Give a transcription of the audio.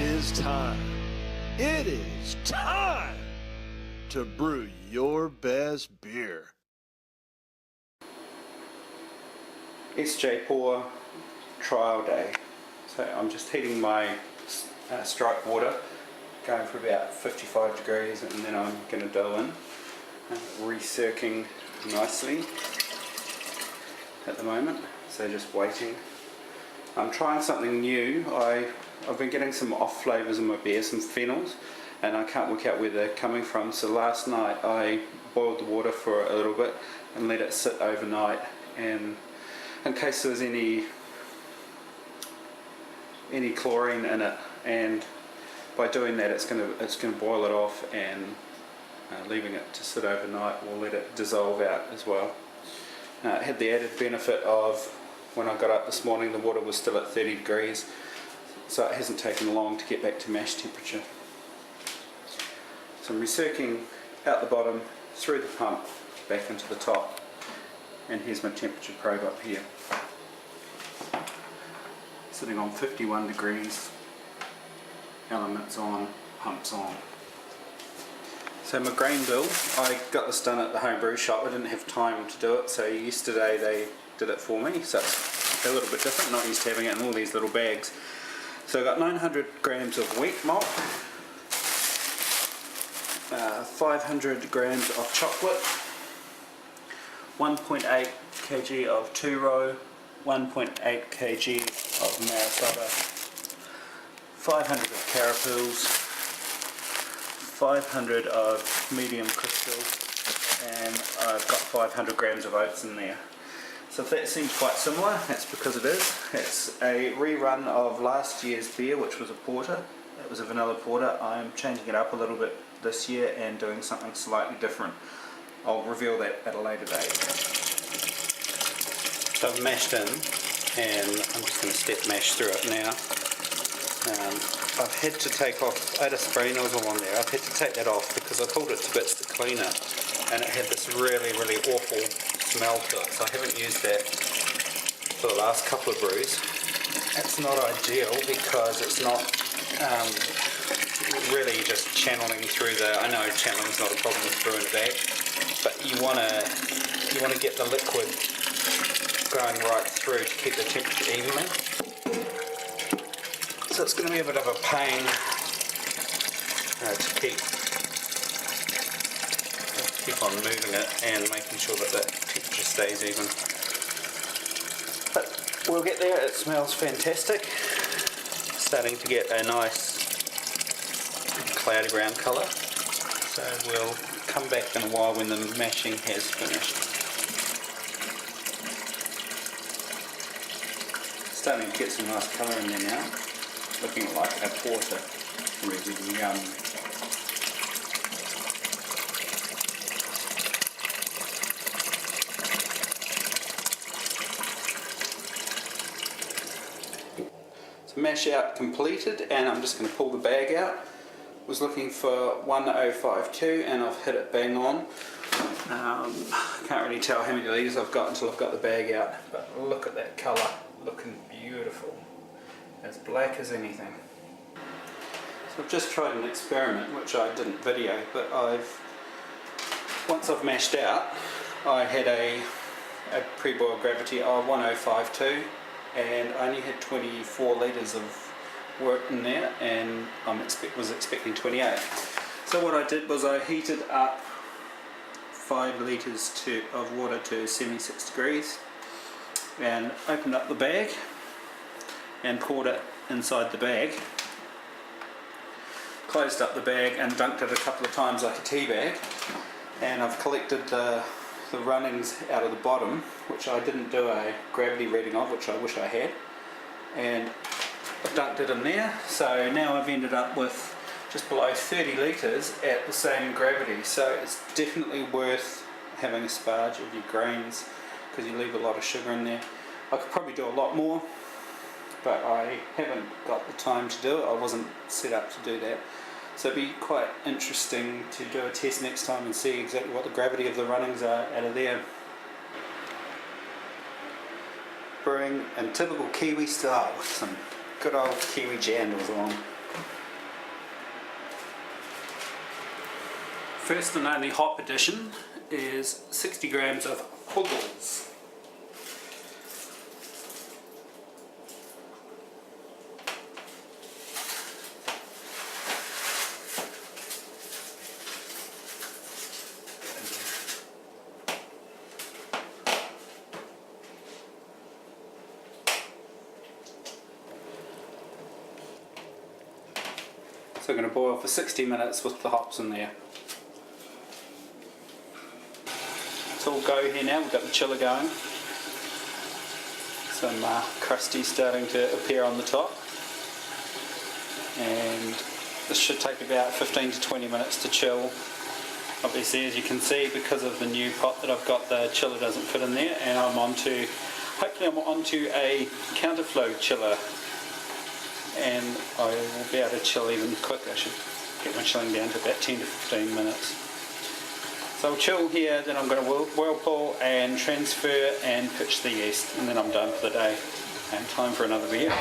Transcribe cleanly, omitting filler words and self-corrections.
is time. It is time to brew your best beer. SJPORR trial day. So I'm just heating my strike water, going for about 55 degrees, and then I'm going to dough in, recircling nicely at the moment, so just waiting. I'm trying something new. I've been getting some off flavours in my beer, some phenols, and I can't work out where they're coming from. So last night I boiled the water for a little bit and let it sit overnight, and in case there was any chlorine in it, and by doing that it's going to boil it off, and leaving it to sit overnight will let it dissolve out as well. It had the added benefit of, when I got up this morning, the water was still at 30 degrees, so it hasn't taken long to get back to mash temperature. So I'm recircling out the bottom, through the pump, back into the top, and here's my temperature probe up here. Sitting on 51 degrees, elements on, pumps on. So my grain bill, I got this done at the homebrew shop. I didn't have time to do it, so yesterday they did it for me, so it's a little bit different, not used to having it in all these little bags. So I got 900 grams of wheat malt, 500 grams of chocolate, 1.8 kg of two-row, 1.8 kg of marisota, 500 of carapils, 500 of medium crystal, and I've got 500 grams of oats in there. So if that seems quite similar, that's because it is. It's a rerun of last year's beer, which was a porter. It was a vanilla porter. I'm changing it up a little bit this year and doing something slightly different. I'll reveal that at a later date. So I've mashed in, and I'm just going to step mash through it now. I've had to take off, I had a spray nozzle on there, I've had to take that off because I pulled it to bits to clean it, and it had this really awful smell to it, so I haven't used that for the last couple of brews. It's not ideal because it's not really just channeling through I know channeling's not a problem with brewing a bag, but you want to get the liquid going right through to keep the temperature evenly. So it's going to be a bit of a pain to keep on moving it and making sure that the temperature stays even. But we'll get there. It smells fantastic. Starting to get a nice cloudy brown colour. So we'll come back in a while when the mashing has finished. Starting to get some nice colour in there now. Looking like a porter, really yum. So mash out completed, and I'm just going to pull the bag out. Was looking for 1052 and I've hit it bang on. Can't really tell how many litres I've got until I've got the bag out, but look at that colour, looking beautiful. As black as anything. So I've just tried an experiment which I didn't video, but once I've mashed out, I had a pre-boil gravity of 1052 and I only had 24 litres of work in there, and I was expecting 28. So what I did was I heated up 5 litres of water to 76 degrees and opened up the bag and poured it inside the bag, closed up the bag and dunked it a couple of times like a tea bag, and I've collected the runnings out of the bottom, which I didn't do a gravity reading of, which I wish I had, and I've dunked it in there. So now I've ended up with just below 30 litres at the same gravity, so it's definitely worth having a sparge of your grains because you leave a lot of sugar in there. I could probably do a lot more, but I haven't got the time to do it. I wasn't set up to do that. So it'd be quite interesting to do a test next time and see exactly what the gravity of the runnings are out of there. Brewing in typical Kiwi style with some good old Kiwi jandals along. first and only hop addition is 60 grams of hoggles. So we're going to boil for 60 minutes with the hops in there. It's all go here now, we've got the chiller going. Some crusty starting to appear on the top. And this should take about 15 to 20 minutes to chill. Obviously, as you can see, because of the new pot that I've got, the chiller doesn't fit in there, and hopefully I'm onto a counterflow chiller. And I will be able to chill even quicker. I should get my chilling down to about 10 to 15 minutes. So I'll chill here, then I'm going to whirlpool and transfer and pitch the yeast, and then I'm done for the day. And time for another beer.